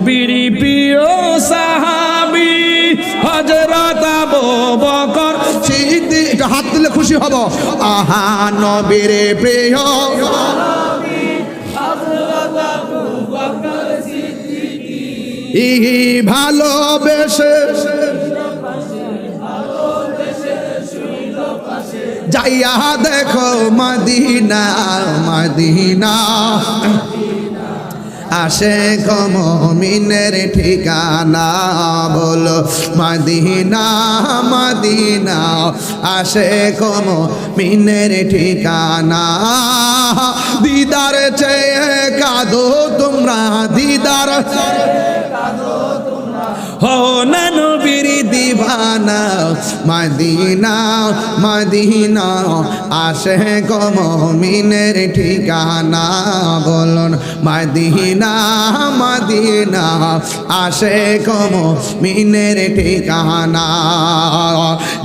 নবীর প্রিয় সাহাবী হযরত আবু বকর সিদ্দিক। একটু হাত তুলে খুশি হব। আহা নবীর প্রিয় সাহাবী হযরত আবু বকর সিদ্দিক। ভালোবেসে যাইয়া দেখো মদিনা মদিনা, আশিক মুমিনের ঠিকানা। বলো মদিনা মদিনা, আশিক মুমিনের ঠিকানা। দিদার চেয়ে কাঁদো তোমরা, দিদার হো না নবীর দিওয়ানা। মদিনা মদিনা, আশিক মুমিনের ঠিকানা। বলুন মদিনা মদিনা, আশিক মুমিনের ঠিকানা।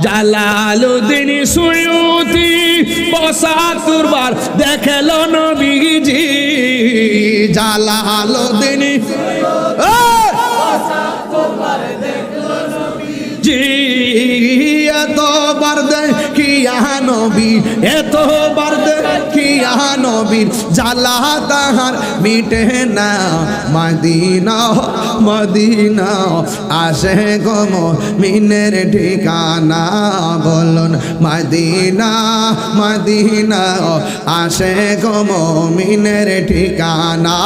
জালালউদ্দিন সুয়ুতি ৭৫ বার দেখলো নবীজি। জালালউদ্দিন জি এতবার দেখিয়া নবী, এতবার দেখিয়া নবীর জ্বালা তাহার মিটে না। মদিনা মদিনা, আশিক মুমিনের ঠিকানা। বলুন মদিনা মদিনা, আশিক মুমিনের ঠিকানা।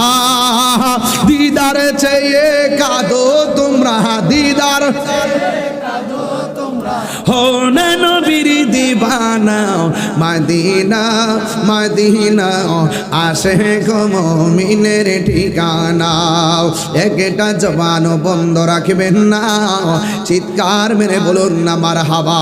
দিদার চেয়ে কাঁদো তোমরা, দিদার হো না নবীর দিওয়ানা। মদিনা মদিনা, আশিক মুমিনের ঠিকানা। একটা জবান বন্ধ রাখবেন না, চিৎকার মেরে বলুন না মারহাবা।